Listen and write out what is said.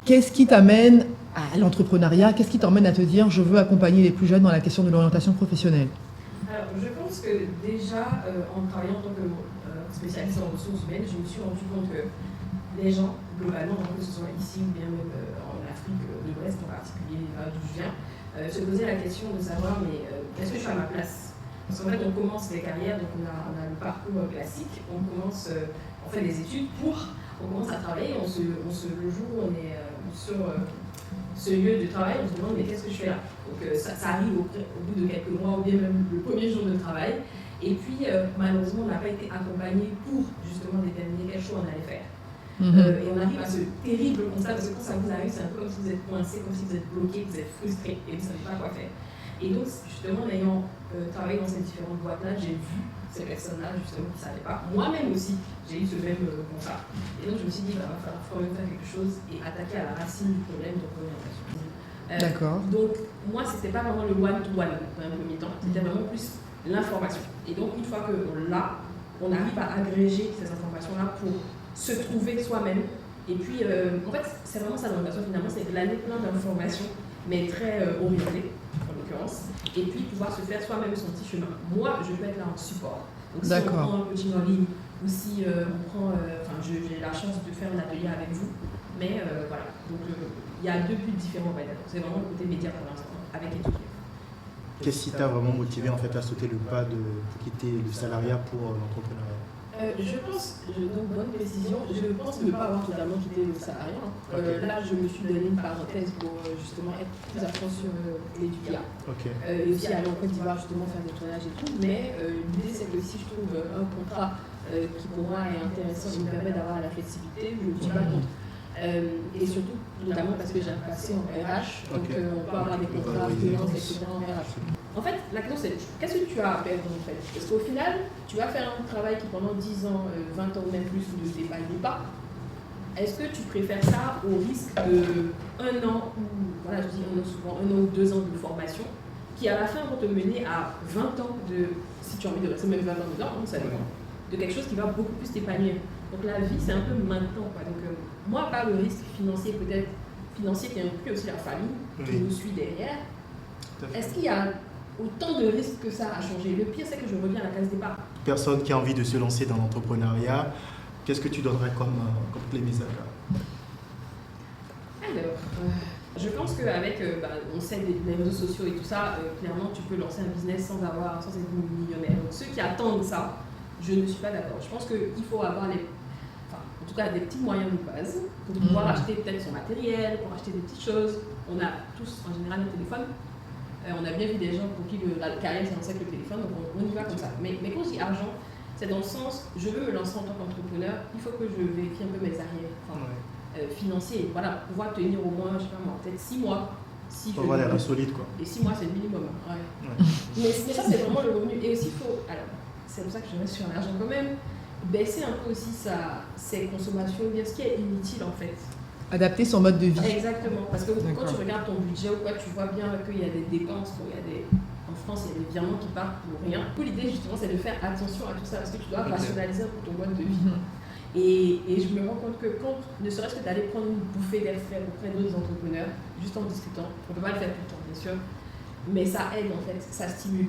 Qu'est-ce qui t'amène à l'entrepreneuriat? Qu'est-ce qui t'emmène à te dire je veux accompagner les plus jeunes dans la question de l'orientation professionnelle? Alors, je pense que déjà, en travaillant en tant que spécialiste en ressources humaines, je me suis rendu compte que les gens, globalement, que ce soit ici ou bien même en Afrique de l'Ouest en particulier, d'où je viens, se posaient la question de savoir mais est-ce que je suis à ma place? Parce qu'en fait, on commence les carrières, donc on a le parcours classique, on fait des études on commence à travailler, le jour où on est sur ce lieu de travail, on se demande mais qu'est-ce que je fais là? Donc ça arrive au bout de quelques mois ou bien même le premier jour de travail. Et puis malheureusement, on n'a pas été accompagné pour justement déterminer quel choix on allait faire. Et on arrive à ce terrible constat, parce que quand ça vous arrive, c'est un peu comme si vous êtes coincé, comme si vous êtes bloqué, vous êtes frustré et vous ne savez pas quoi faire. Et donc, justement, en ayant travaillé dans ces différentes boîtes-là, j'ai vu ces personnes-là, justement, qui ne savaient pas. Moi-même aussi, j'ai eu ce même constat. Et donc, je me suis dit, il va falloir quand même faire quelque chose et attaquer à la racine du problème de l'orientation. D'accord. Donc, moi, ce n'était pas vraiment le one-to-one dans un premier temps, c'était vraiment plus l'information. Et donc, une fois qu'on l'a, on arrive à agréger ces informations-là pour se trouver soi-même. Et puis, en fait, c'est vraiment ça l'orientation finalement, c'est glaner plein d'informations, mais très orientées, en l'occurrence, et puis pouvoir se faire soi-même son petit chemin. Moi, je peux être là en support. Donc, si on prend un coaching en ligne, ou si j'ai la chance de faire un atelier avec vous, mais voilà. Donc, il y a deux buts différents, c'est vraiment le côté média pour l'instant, avec étudiants. Qu'est-ce qui t'a vraiment motivé en fait à sauter le pas de quitter le salariat pour l'entrepreneuriat? Je pense, donc bonne précision, je pense ne pas avoir totalement quitté le salariat. Là, je me suis donné une parenthèse pour justement être plus à fond sur l'étudiant. Et aussi aller en Côte d'Ivoire justement faire des tournages et tout. Mais l'idée c'est que si je trouve un contrat qui pour moi est intéressant et me permet d'avoir la flexibilité, je ne suis pas contre. Et surtout, notamment parce que j'ai un passé en RH, donc on peut avoir des contrats freelance, etc. en RH. En fait, la question c'est qu'est-ce que tu as à perdre en fait? Parce qu'au final, tu vas faire un travail qui pendant 10 ans, 20 ans ou même plus ne t'épanouit pas. Est-ce que tu préfères ça au risque de 1 an, ou voilà, je dis souvent 1 an ou 2 ans de formation, qui à la fin vont te mener à 20 ans de, si tu as envie de rester même 20 ans dedans, ça dépend, de quelque chose qui va beaucoup plus t'épanouir. Donc la vie c'est un peu maintenant, quoi. Donc moi, pas le risque financier peut-être, financier qui inclut aussi la famille qui nous suit derrière. Est-ce qu'il y a autant de risques que ça à changer? Le pire, c'est que je reviens à la case départ. Personne qui a envie de se lancer dans l'entrepreneuriat, qu'est-ce que tu donnerais comme clé message? Alors, je pense qu'avec, on sait les réseaux sociaux et tout ça, clairement, tu peux lancer un business sans être millionnaire. Donc ceux qui attendent ça, je ne suis pas d'accord. Je pense qu'il faut avoir en tout cas des petits moyens de base pour pouvoir acheter peut-être son matériel, pour acheter des petites choses. On a tous en général un téléphone. On a bien vu des gens pour qui la carrière c'est lancé avec le téléphone, donc on y va comme ça. Mais quand je dis argent, c'est dans le sens, je veux me lancer en tant qu'entrepreneur, il faut que je vérifie un peu mes arrières financiers, voilà, pouvoir tenir au moins, je sais pas moi, peut-être 6 mois. Si pour avoir l'air solide quoi. Et 6 mois c'est le minimum. Mais ça c'est vraiment le revenu. Et aussi il faut, alors c'est pour ça que je reste sur l'argent quand même, baisser un peu aussi ses consommations, bien ce qui est inutile en fait. Adapter son mode de vie. Exactement, parce que quand tu regardes ton budget ou quoi, tu vois bien qu'il y a des dépenses, en France il y a des virements qui partent pour rien. L'idée justement c'est de faire attention à tout ça, parce que tu dois rationaliser un peu ton mode de vie. Et je me rends compte que quand, ne serait-ce que d'aller prendre une bouffée d'air frais auprès d'autres entrepreneurs, juste en discutant, on ne peut pas le faire tout le temps bien sûr, mais ça aide en fait, ça stimule.